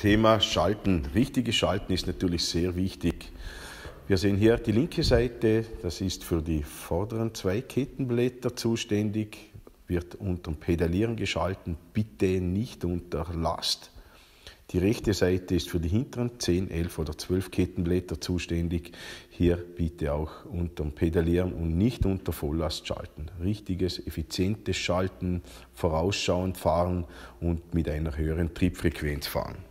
Thema Schalten. Richtiges Schalten ist natürlich sehr wichtig. Wir sehen hier die linke Seite, das ist für die vorderen 2 Kettenblätter zuständig, wird unter dem Pedalieren geschalten, bitte nicht unter Last. Die rechte Seite ist für die hinteren 10, 11 oder 12 Kettenblätter zuständig. Hier bitte auch unter dem Pedalieren und nicht unter Volllast schalten. Richtiges, effizientes Schalten, vorausschauend fahren und mit einer höheren Triebfrequenz fahren.